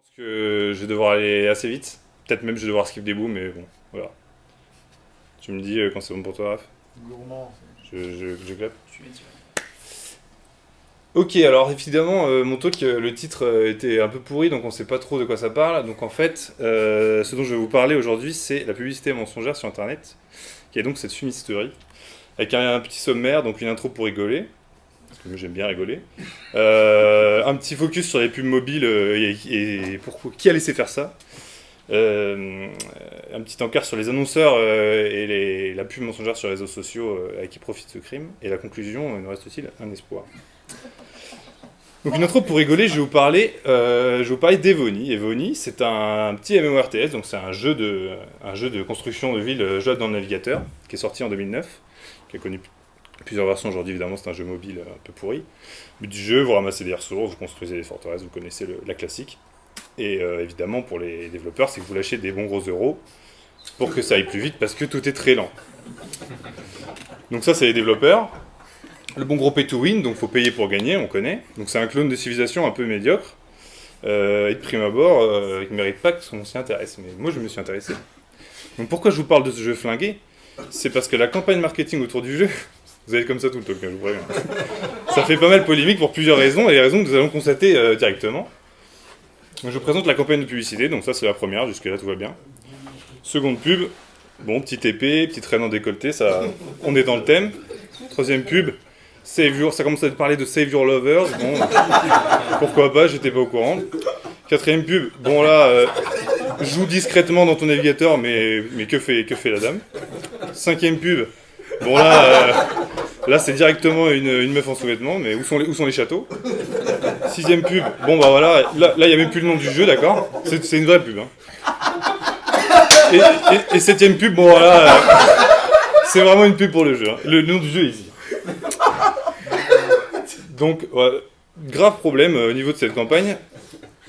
pense que je vais devoir aller assez vite. Peut-être même je vais devoir skip des bouts, mais bon, voilà. Tu me dis quand c'est bon pour toi, Raph. Gourmand, Je clappe. je suis métier. Ok, alors évidemment, mon talk, le titre était un peu pourri, donc on sait pas trop de quoi ça parle. Donc en fait, ce dont je vais vous parler aujourd'hui, c'est la publicité mensongère sur Internet, qui est donc cette fumisterie, avec un petit sommaire, donc une intro pour rigoler, parce que moi j'aime bien rigoler, un petit focus sur les pubs mobiles et pourquoi, qui a laissé faire ça, euh, un petit encart sur les annonceurs et la pub mensongère sur les réseaux sociaux avec qui profite ce crime, et la conclusion, nous reste-t-il un espoir. Donc une intro pour rigoler, je vais vous parler d'Evony. Evony, c'est un petit MMORTS, donc c'est un jeu de construction de ville jouable dans le navigateur, qui est sorti en 2009, qui a connu plusieurs versions aujourd'hui, évidemment c'est un jeu mobile un peu pourri. Le but du jeu, vous ramassez des ressources, vous construisez des forteresses, vous connaissez la classique. Et évidemment pour les développeurs, c'est que vous lâchez des bons gros euros pour que ça aille plus vite, parce que tout est très lent. Donc ça c'est les développeurs. Le bon gros pay to win, donc faut payer pour gagner, on connaît. Donc c'est un clone de civilisation un peu médiocre. Et de prime abord, il ne mérite pas qu'on s'y intéresse. Mais moi je me suis intéressé. Donc pourquoi je vous parle de ce jeu flingué? C'est parce que la campagne marketing autour du jeu, vous allez être comme ça tout le talk, je vous préviens. Ça fait pas mal polémique pour plusieurs raisons, et les raisons que nous allons constater directement. Donc, je vous présente la campagne de publicité, donc ça c'est la première, jusque là tout va bien. Seconde pub, bon, petite épée, petite reine en décolleté, ça, on est dans le thème. Troisième pub, ça commence à parler de Save Your Lovers, bon, pourquoi pas, j'étais pas au courant. Quatrième pub, bon là, joue discrètement dans ton navigateur, mais que fait la dame. Cinquième pub, bon là c'est directement une meuf en sous-vêtements, mais où sont les châteaux. Sixième pub, bon bah voilà, là il n'y a même plus le nom du jeu, d'accord, c'est une vraie pub. Hein. Et septième pub, bon voilà, c'est vraiment une pub pour le jeu, hein. Le nom du jeu est easy. Donc, ouais, grave problème au niveau de cette campagne.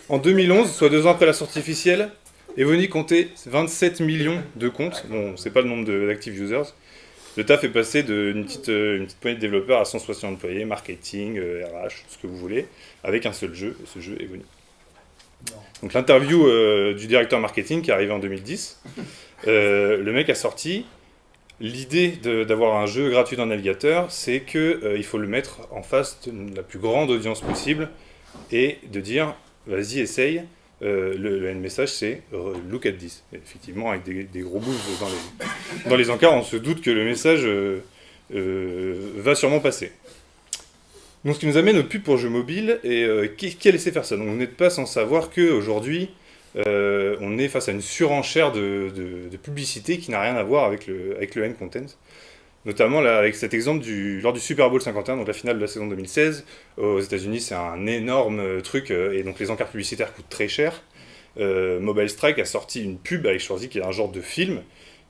En 2011, soit 2 ans après la sortie officielle, Evony comptait 27 millions de comptes. Bon, c'est pas le nombre d'active users. Le taf est passé d'une petite poignée de développeurs à 160 employés, marketing, RH, ce que vous voulez, avec un seul jeu, et ce jeu Evony. Donc l'interview du directeur marketing qui est arrivé en 2010, le mec a sorti... L'idée d'avoir un jeu gratuit dans le navigateur, c'est qu'il faut le mettre en face de la plus grande audience possible et de dire vas-y, essaye. Le message, c'est look at this. Et effectivement, avec des gros bouts dans les encarts, on se doute que le message va sûrement passer. Donc, ce qui nous amène aux pubs pour jeux mobiles et qui a laissé faire ça. Donc, vous n'êtes pas sans savoir qu'aujourd'hui, on est face à une surenchère de publicité qui n'a rien à voir avec le end content. Notamment là, avec cet exemple lors du Super Bowl 51, donc la finale de la saison 2016. Aux États-Unis, c'est un énorme truc, et donc les encarts publicitaires coûtent très cher. Mobile Strike a sorti une pub avec Schwarzy qui est un genre de film.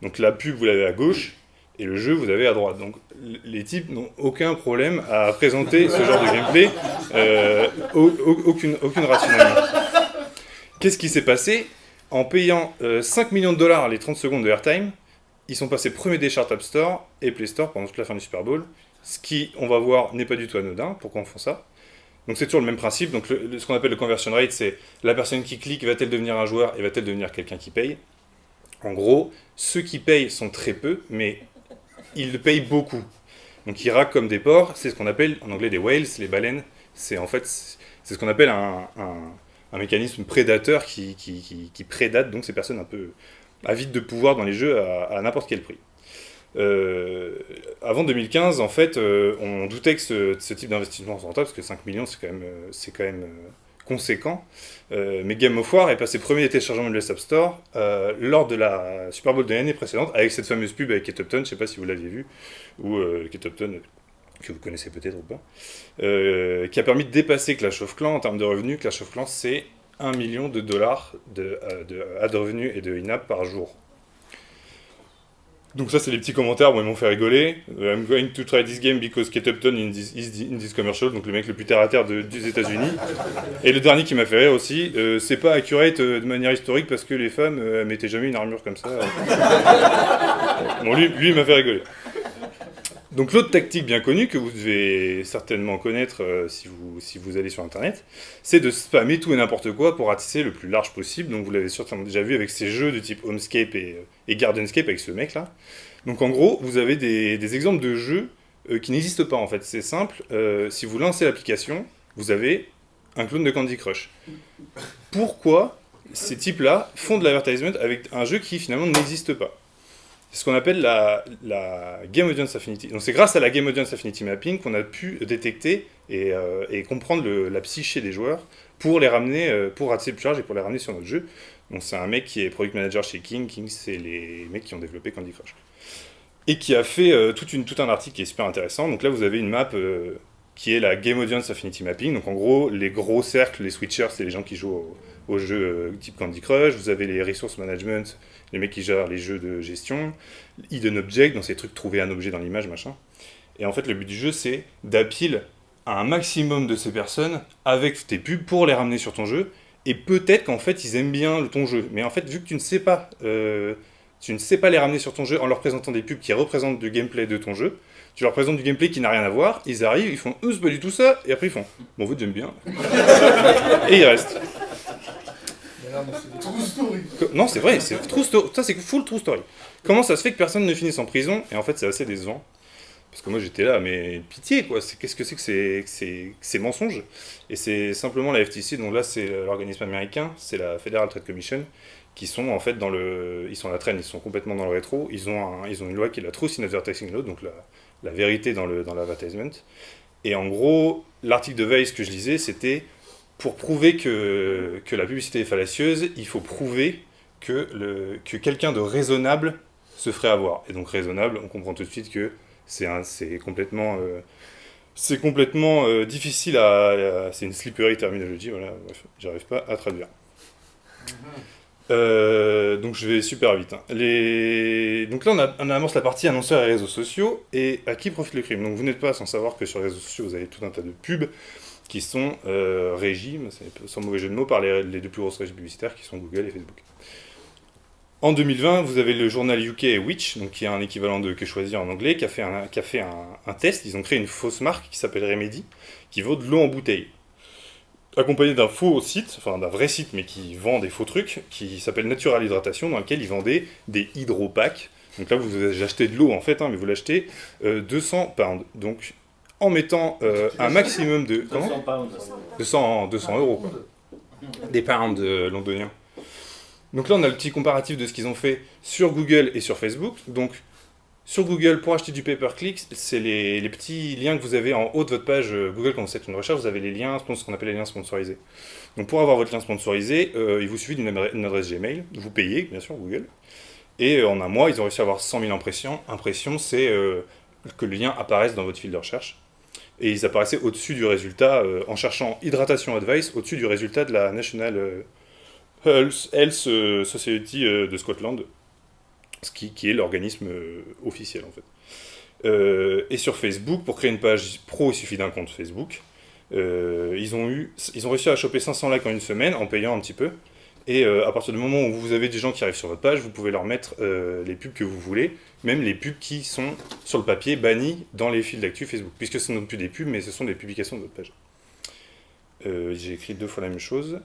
Donc la pub, vous l'avez à gauche, et le jeu, vous avez à droite. Donc les types n'ont aucun problème à présenter ce genre de gameplay, aucune rationalité. Qu'est-ce qui s'est passé? En payant 5 millions de dollars les 30 secondes de airtime, ils sont passés premier des charts App Store et Play Store pendant toute la fin du Super Bowl. Ce qui, on va voir, n'est pas du tout anodin. Pourquoi on fait ça? Donc c'est toujours le même principe. Donc ce qu'on appelle le conversion rate, c'est la personne qui clique, va-t-elle devenir un joueur et va-t-elle devenir quelqu'un qui paye? En gros, ceux qui payent sont très peu, mais ils le payent beaucoup. Donc ils raquent comme des porcs. C'est ce qu'on appelle en anglais des whales, les baleines. C'est ce qu'on appelle un mécanisme prédateur qui prédate donc ces personnes un peu avides de pouvoir dans les jeux à n'importe quel prix. Avant 2015, en fait, on doutait que ce type d'investissement soit rentable, parce que 5 millions, c'est quand même conséquent. Mais Game of War est passé premier des téléchargements de l'App Store lors de la Super Bowl de l'année précédente, avec cette fameuse pub avec Kate Upton, je ne sais pas si vous l'aviez vu, ou Kate Upton, que vous connaissez peut-être ou pas, qui a permis de dépasser Clash of Clans en termes de revenus. Clash of Clans, c'est 1 million de dollars de ad revenus et de in-app par jour. Donc ça, c'est les petits commentaires, bon, ils m'ont fait rigoler. I'm going to try this game because Kate Upton is in this commercial, donc le mec le plus terre-à-terre des États-Unis. Et le dernier qui m'a fait rire aussi, c'est pas accurate de manière historique parce que les femmes mettaient jamais une armure comme ça. Bon, lui il m'a fait rigoler. Donc l'autre tactique bien connue que vous devez certainement connaître si vous allez sur internet, c'est de spammer tout et n'importe quoi pour ratisser le plus large possible. Donc vous l'avez certainement déjà vu avec ces jeux de type Homescape et Gardenscape avec ce mec là. Donc en gros, vous avez des exemples de jeux qui n'existent pas en fait. C'est simple, si vous lancez l'application, vous avez un clone de Candy Crush. Pourquoi ces types-là font de l'advertisement avec un jeu qui finalement n'existe pas? C'est ce qu'on appelle la Game Audience Affinity. Donc c'est grâce à la Game Audience Affinity Mapping qu'on a pu détecter et comprendre la psyché des joueurs pour les ramener, pour ratisser le plus large et pour les ramener sur notre jeu. Donc c'est un mec qui est product manager chez King. King, c'est les mecs qui ont développé Candy Crush. Et qui a fait tout un article qui est super intéressant. Donc là, vous avez une map qui est la Game Audience Affinity Mapping. Donc en gros, les gros cercles, les switchers, c'est les gens qui jouent au jeu type Candy Crush. Vous avez les resource management, les mecs qui gèrent les jeux de gestion. Hidden object, dans ces trucs, trouver un objet dans l'image, machin. Et en fait, le but du jeu, c'est d'appeler à un maximum de ces personnes avec tes pubs pour les ramener sur ton jeu. Et peut-être qu'en fait, ils aiment bien ton jeu. Mais en fait, vu que tu ne sais pas les ramener sur ton jeu en leur présentant des pubs qui représentent du gameplay de ton jeu, tu leur présentes du gameplay qui n'a rien à voir, ils arrivent, ils font c'est pas du tout ça, et après ils font bon, vous j'aime bien. Et ils restent. True story. Non, c'est vrai, c'est true story. Ça, c'est full true story. Comment ça se fait que personne ne finisse en prison? Et en fait, c'est assez décevant. Parce que moi j'étais là, mais pitié quoi, qu'est-ce que ces mensonges? Et c'est simplement la FTC, donc là c'est l'organisme américain, c'est la Federal Trade Commission, qui sont en fait ils sont à la traîne, ils sont complètement dans le rétro, ils ont une loi qui est la Truth in Advertising Law, donc la vérité dans l'advertisement. Et en gros, l'article de Weiss que je lisais, c'était pour prouver que la publicité est fallacieuse, il faut prouver que quelqu'un de raisonnable se ferait avoir. Et donc raisonnable, on comprend tout de suite que c'est complètement difficile c'est une slippery terminologie, voilà, bref, j'arrive pas à traduire. Donc je vais super vite. Donc là on amorce la partie annonceurs et réseaux sociaux, et à qui profite le crime? Donc vous n'êtes pas sans savoir que sur les réseaux sociaux vous avez tout un tas de pubs qui sont régis, sans mauvais jeu de mots, par les deux plus grosses régies publicitaires qui sont Google et Facebook. En 2020, vous avez le journal UK Which, donc qui est un équivalent de Que Choisir en anglais, qui a fait un test. Ils ont créé une fausse marque qui s'appelle Remedy, qui vaut de l'eau en bouteille. Accompagné d'un faux site, enfin d'un vrai site, mais qui vend des faux trucs, qui s'appelle Natural Hydratation, dans lequel ils vendaient des hydropacks. Donc là, vous achetez de l'eau en fait, mais vous l'achetez 200 pounds. Donc en mettant un maximum de... 200 pounds. 200 euros, quoi. Des pounds londoniens. Donc là, on a le petit comparatif de ce qu'ils ont fait sur Google et sur Facebook. Donc, sur Google, pour acheter du pay-per-click, c'est les petits liens que vous avez en haut de votre page Google quand vous faites une recherche, vous avez les liens, ce qu'on appelle les liens sponsorisés. Donc pour avoir votre lien sponsorisé, il vous suffit d'une adresse Gmail, vous payez, bien sûr, Google. Et en un mois, ils ont réussi à avoir 100 000 impressions. Impression, c'est que le lien apparaisse dans votre fil de recherche. Et ils apparaissaient au-dessus du résultat, en cherchant Hydratation Advice, au-dessus du résultat de la National Health Society de Scotland, qui est l'organisme officiel en fait. Et sur Facebook, pour créer une page pro, il suffit d'un compte Facebook. Ils ont réussi à choper 500 likes en une semaine en payant un petit peu. Et à partir du moment où vous avez des gens qui arrivent sur votre page, vous pouvez leur mettre les pubs que vous voulez, même les pubs qui sont sur le papier bannis dans les fils d'actu Facebook, puisque ce ne sont plus des pubs, mais ce sont des publications de votre page. J'ai écrit 2 fois la même chose.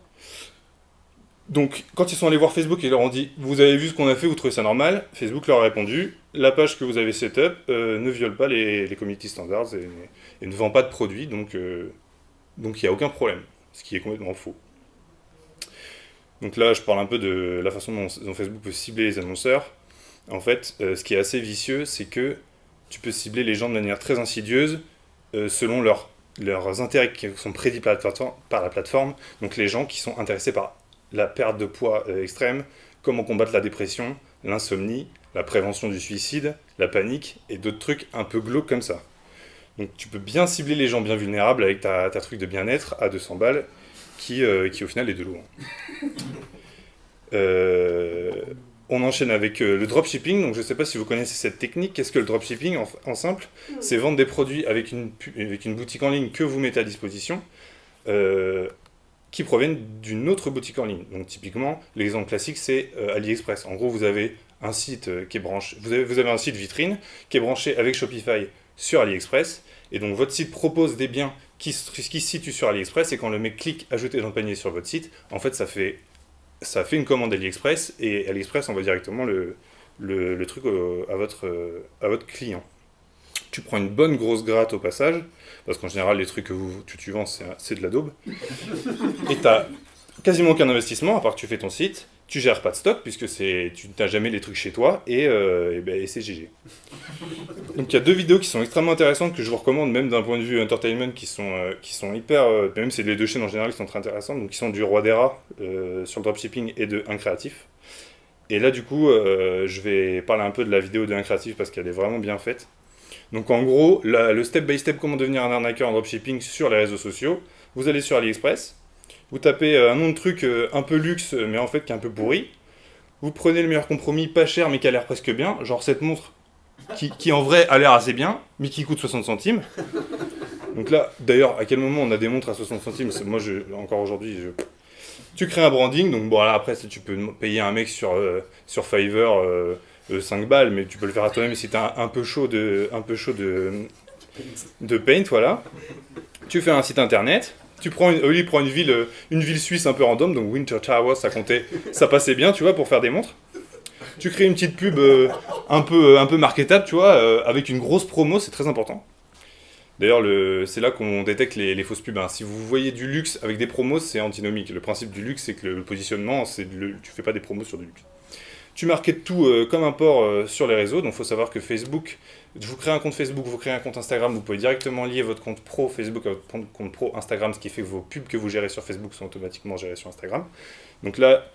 Donc, quand ils sont allés voir Facebook et leur ont dit « Vous avez vu ce qu'on a fait, vous trouvez ça normal ?» Facebook leur a répondu « La page que vous avez setup ne viole pas les community standards et ne vend pas de produits, donc il n'y a aucun problème. » Ce qui est complètement faux. Donc là, je parle un peu de la façon dont Facebook peut cibler les annonceurs. En fait, ce qui est assez vicieux, c'est que tu peux cibler les gens de manière très insidieuse selon leurs intérêts qui sont prédits par la plateforme. Donc les gens qui sont intéressés par la perte de poids extrême, comment combattre la dépression, l'insomnie, la prévention du suicide, la panique et d'autres trucs un peu glauques comme ça. Donc tu peux bien cibler les gens bien vulnérables avec ta truc de bien-être à 200 balles qui au final est de l'eau. On enchaîne avec le dropshipping. Donc je ne sais pas si vous connaissez cette technique. Qu'est-ce que le dropshipping en simple? C'est vendre des produits avec une boutique en ligne que vous mettez à disposition qui proviennent d'une autre boutique en ligne. Donc typiquement, l'exemple classique, c'est AliExpress. En gros, vous avez un site qui est branché, vous avez un site vitrine qui est branché avec Shopify sur AliExpress. Et donc votre site propose des biens qui se situent sur AliExpress, et quand le mec clique ajouter dans le panier sur votre site, en fait ça fait une commande AliExpress, et AliExpress envoie directement le truc à votre client. Tu prends une bonne grosse gratte au passage, parce qu'en général les trucs que tu vends c'est de la daube, et t'as quasiment aucun investissement, à part que tu fais ton site, tu gères pas de stock, puisque tu n'as jamais les trucs chez toi, et c'est GG. Donc il y a 2 vidéos qui sont extrêmement intéressantes, que je vous recommande, même d'un point de vue entertainment, qui sont hyper... même c'est les 2 chaînes en général qui sont très intéressantes, donc qui sont du Roi des Rats sur le dropshipping, et de Incréatif. Et là du coup, je vais parler un peu de la vidéo de Incréatif, parce qu'elle est vraiment bien faite. Donc en gros, le step by step, comment devenir un arnaqueur en dropshipping sur les réseaux sociaux. Vous allez sur AliExpress, vous tapez un nom de truc un peu luxe, mais en fait qui est un peu pourri. Vous prenez le meilleur compromis, pas cher, mais qui a l'air presque bien, genre cette montre qui en vrai a l'air assez bien, mais qui coûte 60 centimes. Donc là, d'ailleurs, à quel moment on a des montres à 60 centimes? Moi, encore aujourd'hui, tu crées un branding, donc bon, là, après, tu peux payer un mec sur Fiverr 5 balles, mais tu peux le faire à toi-même si t'es un peu chaud de paint, voilà. Tu fais un site internet, Oli prend une ville suisse un peu random, donc Winter Tower, ça passait bien, tu vois, pour faire des montres. Tu crées une petite pub un peu marketable, tu vois, avec une grosse promo, c'est très important. D'ailleurs, c'est là qu'on détecte les fausses pubs. Hein. Si vous voyez du luxe avec des promos, c'est antinomique. Le principe du luxe, c'est que le positionnement, tu fais pas des promos sur du luxe. Tu marketes tout comme un porc sur les réseaux, donc il faut savoir que Facebook, vous créez un compte Facebook, vous créez un compte Instagram, vous pouvez directement lier votre compte pro Facebook à votre compte pro Instagram, ce qui fait que vos pubs que vous gérez sur Facebook sont automatiquement gérées sur Instagram. Donc là,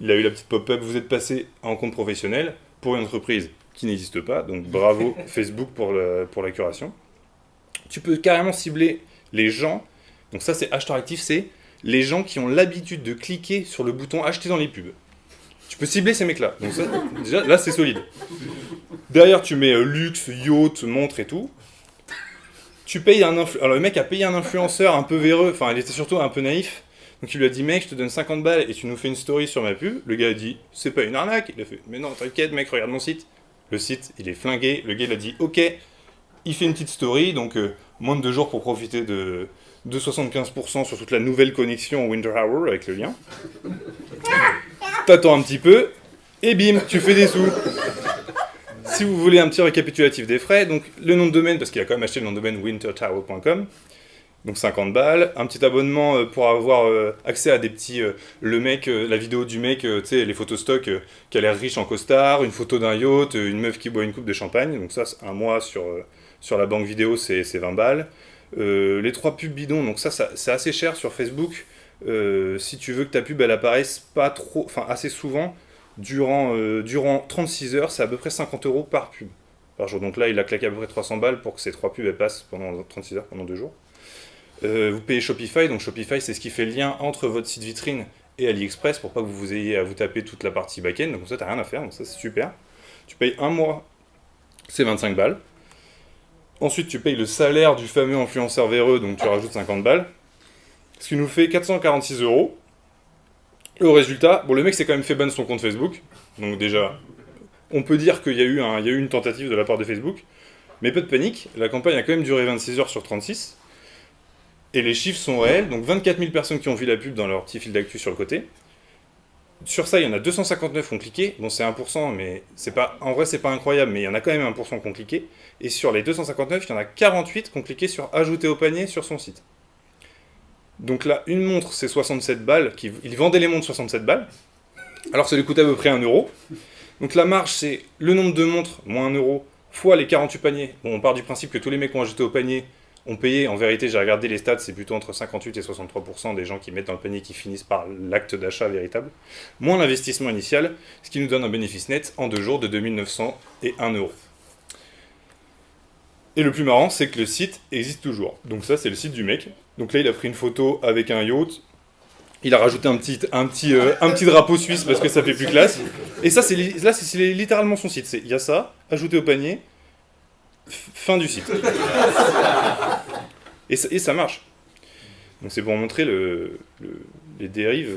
il a eu la petite pop-up, vous êtes passé en compte professionnel pour une entreprise qui n'existe pas, donc bravo Facebook pour la curation. Tu peux carrément cibler les gens, donc ça c'est hashtag actif, c'est les gens qui ont l'habitude de cliquer sur le bouton acheter dans les pubs. Tu peux cibler ces mecs-là. Donc ça, déjà, là, c'est solide. Derrière, tu mets luxe, yacht, montre et tout. Tu payes alors, le mec a payé un influenceur un peu véreux, enfin, il était surtout un peu naïf. Donc il lui a dit, mec, je te donne 50 balles et tu nous fais une story sur ma pub. Le gars a dit, c'est pas une arnaque. Il a fait, mais non, t'inquiète, mec, regarde mon site. Le site, il est flingué. Le gars, il a dit, ok. Il fait une petite story, donc moins de 2 jours pour profiter de 75% sur toute la nouvelle connexion Winter Hour avec le lien. T'attends un petit peu, et bim, tu fais des sous. Si vous voulez un petit récapitulatif des frais, donc le nom de domaine, parce qu'il a quand même acheté le nom de domaine wintertower.com, donc 50 balles, un petit abonnement pour avoir accès à des petits... la vidéo du mec, tu sais, les photos stock qui a l'air riche en costard, une photo d'un yacht, une meuf qui boit une coupe de champagne, donc ça, c'est un mois sur la banque vidéo, c'est 20 balles. Les 3 pubs bidons, donc ça c'est assez cher sur Facebook. Si tu veux que ta pub elle apparaisse pas trop, enfin assez souvent, durant 36 heures, c'est à peu près 50 € par pub par jour. Donc là, il a claqué à peu près 300 balles pour que ces 3 pubs elles passent pendant 36 heures, pendant 2 jours. Vous payez Shopify, donc Shopify c'est ce qui fait le lien entre votre site vitrine et AliExpress pour pas que vous ayez à vous taper toute la partie back-end, donc ça t'as rien à faire, donc ça c'est super. Tu payes un mois, c'est 25 balles. Ensuite tu payes le salaire du fameux influenceur véreux, donc tu rajoutes 50 balles. Ce qui nous fait 446 €. Et au résultat, bon, le mec s'est quand même fait ban son compte Facebook. Donc déjà, on peut dire qu'il y a eu une tentative de la part de Facebook. Mais peu de panique, la campagne a quand même duré 26 heures sur 36. Et les chiffres sont réels. Donc 24 000 personnes qui ont vu la pub dans leur petit fil d'actu sur le côté. Sur ça, il y en a 259 qui ont cliqué. Bon, c'est 1%, mais en vrai, c'est pas incroyable, mais il y en a quand même 1% qui ont cliqué. Et sur les 259, il y en a 48 qui ont cliqué sur ajouter au panier sur son site. Donc là, une montre, c'est 67 balles. Il vendait les montres 67 balles. Alors ça lui coûtait à peu près 1 €. Donc la marge, c'est le nombre de montres, moins 1 € fois les 48 paniers. Bon, on part du principe que tous les mecs qui ont ajouté au panier ont payé. En vérité, j'ai regardé les stats, c'est plutôt entre 58 et 63% des gens qui mettent dans le panier qui finissent par l'acte d'achat véritable. Moins l'investissement initial, ce qui nous donne un bénéfice net en 2 jours de 2 901 €. Et le plus marrant, c'est que le site existe toujours. Donc ça, c'est le site du mec. Donc là, il a pris une photo avec un yacht. Il a rajouté un petit drapeau suisse parce que ça fait plus classe. Et ça, c'est littéralement son site. Il y a ça, ajouté au panier, fin du site. Et ça marche. Donc c'est pour montrer les dérives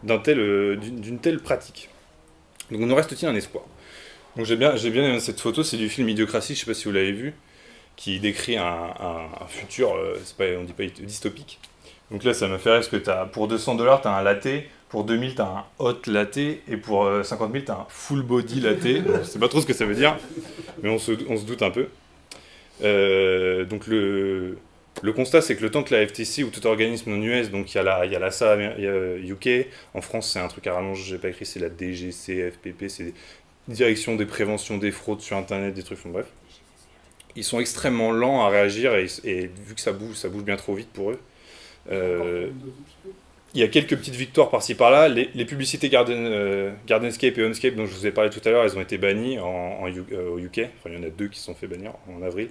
d'une telle pratique. Donc il nous reste-t-il un espoir. Donc j'ai bien aimé cette photo, c'est du film Idiocratie, je sais pas si vous l'avez vu. qui décrit un futur, on dit pas dystopique. Donc là, ça me fait rire parce que pour 200$, tu as un latte, pour 2000, tu as un hot latte, et pour 50 000, tu as un full body latte. Je sais pas trop ce que ça veut dire, mais on se doute un peu. Donc le constat, c'est que le temps que la FTC ou tout organisme non US, donc il y a la SA UK, en France c'est un truc à rallonge, j'ai pas écrit, c'est la DGCFPP, c'est Direction des préventions des fraudes sur Internet, des trucs, bref. Ils sont extrêmement lents à réagir et vu que ça bouge bien trop vite pour eux. Il y a quelques petites victoires par-ci par-là. Les publicités Gardenscape et Onscape dont je vous ai parlé tout à l'heure, elles ont été bannies au UK. Enfin, il y en a 2 qui se sont fait bannir en avril,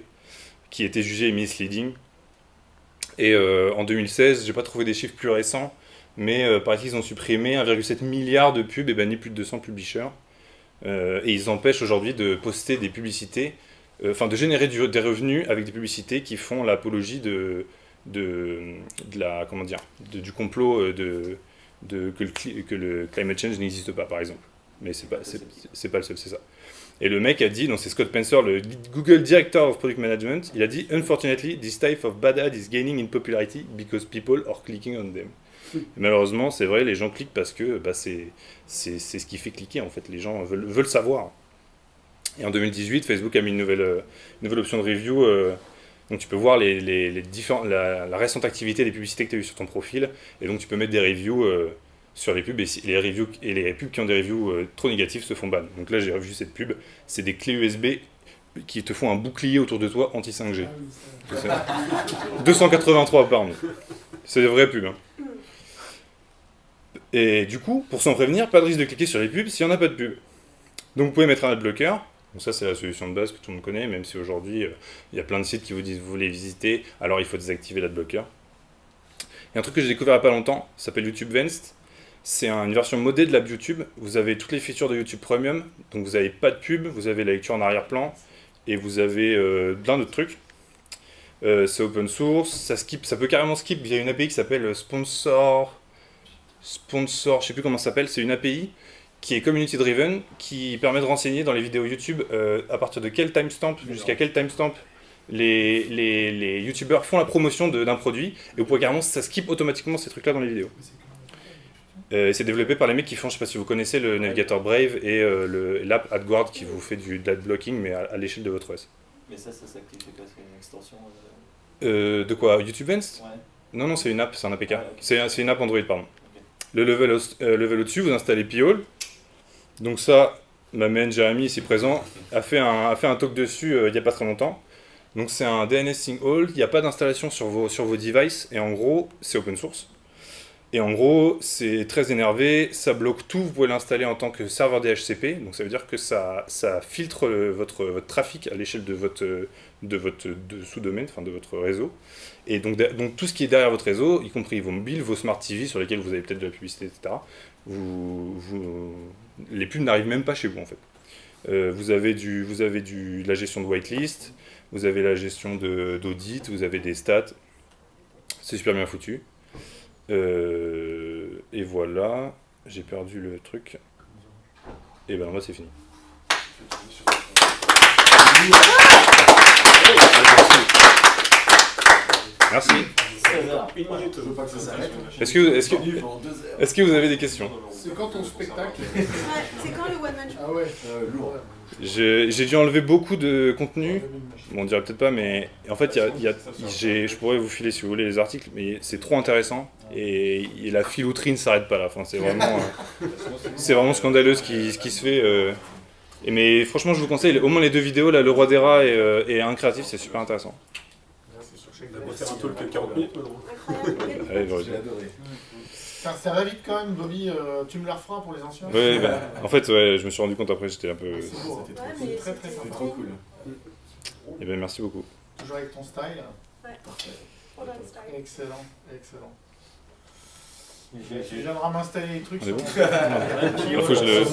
qui étaient jugées misleading. Et en 2016, j'ai pas trouvé des chiffres plus récents, mais par exemple, ils ont supprimé 1,7 milliard de pubs et banni plus de 200 publishers. Et ils empêchent aujourd'hui de poster des publicités, de générer des revenus avec des publicités qui font l'apologie du complot que le climate change n'existe pas, par exemple. Mais c'est pas le seul, c'est ça. Et le mec a dit, donc c'est Scott Spencer, le Google Director of Product Management, il a dit « Unfortunately, this type of bad ad is gaining in popularity because people are clicking on them ». Malheureusement, c'est vrai, les gens cliquent parce que c'est ce qui fait cliquer, en fait. Les gens veulent savoir. Et en 2018, Facebook a mis une nouvelle option de review. Donc tu peux voir la récente activité des publicités que tu as eues sur ton profil. Et donc tu peux mettre des reviews sur les pubs. Et les pubs qui ont des reviews trop négatifs se font ban. Donc là, j'ai revu cette pub. C'est des clés USB qui te font un bouclier autour de toi anti-5G. 283, pardon. C'est des vraies pubs. Hein. Et du coup, pour s'en prévenir, pas de risque de cliquer sur les pubs s'il n'y en a pas de pub. Donc vous pouvez mettre un adblocker. Donc ça, c'est la solution de base que tout le monde connaît, même si aujourd'hui, il y a plein de sites qui vous disent vous voulez visiter, alors il faut désactiver l'adblocker. Il y a un truc que j'ai découvert il n'y a pas longtemps, ça s'appelle YouTube Vanced. C'est une version modée de l'app YouTube. Vous avez toutes les features de YouTube Premium, donc vous n'avez pas de pub, vous avez la lecture en arrière-plan, et vous avez plein d'autres trucs. C'est open source, ça peut carrément skip via une API qui s'appelle Sponsor, je sais plus comment ça s'appelle, c'est une API qui est community driven, qui permet de renseigner dans les vidéos YouTube à partir de quel timestamp jusqu'à quel timestamp les youtubeurs font la promotion d'un produit, et vous pouvez carrément, ça skip automatiquement ces trucs là dans les vidéos. C'est développé par les mecs qui font, je sais pas si vous connaissez le navigateur Brave et l'app AdGuard qui vous fait du ad blocking mais à l'échelle de votre OS. Mais ça s'active, c'est quoi? C'est une extension de quoi? YouTube Vanced? Ouais. Non, c'est une app, c'est un APK. Ah, okay. C'est une app Android, pardon. Okay. Le level au-dessus, vous installez P-Hole. Donc ça, ma main Jérémy, ici présent, a fait un talk dessus il n'y a pas très longtemps. Donc c'est un DNS Sync All, il n'y a pas d'installation sur vos devices, et en gros, c'est open source. Et en gros, c'est très énervé, ça bloque tout, vous pouvez l'installer en tant que serveur DHCP, donc ça veut dire que ça filtre votre trafic à l'échelle de votre sous-domaine, enfin de votre réseau. Et donc tout ce qui est derrière votre réseau, y compris vos mobiles, vos smart TV sur lesquels vous avez peut-être de la publicité, etc., les pubs n'arrivent même pas chez vous en fait. Vous avez la gestion de whitelist, vous avez la gestion d'audit, vous avez des stats, c'est super bien foutu. Et voilà, j'ai perdu le truc. Et ben là c'est fini. Merci. Une minute, je veux pas que ça s'arrête. Est-ce que vous avez des questions? C'est quand ton spectacle? C'est quand le one man show? Ah ouais, lourd. J'ai dû enlever beaucoup de contenu. Bon, on dirait peut-être pas, mais en fait, je pourrais vous filer si vous voulez les articles, mais c'est trop intéressant et la filouterie ne s'arrête pas là. Enfin, c'est vraiment scandaleux ce qui se fait. Mais franchement, je vous conseille au moins les 2 vidéos là, Le Roi des Rats et Un Créatif, c'est super intéressant. On va faire un talk de 40 minutes maintenant. Allez, j'ai adoré. Ça va vite quand même, Bobby, tu me la referas pour les anciens? Ouais, en fait, je me suis rendu compte après, j'étais un peu... C'est beau, c'était très très sympa. Trop cool. Et ben merci beaucoup. Toujours avec ton style. Ouais. Parfait. Excellent. Excellent. Je viens de m'installer les trucs. On est bon? Sur mon... Faut que je le...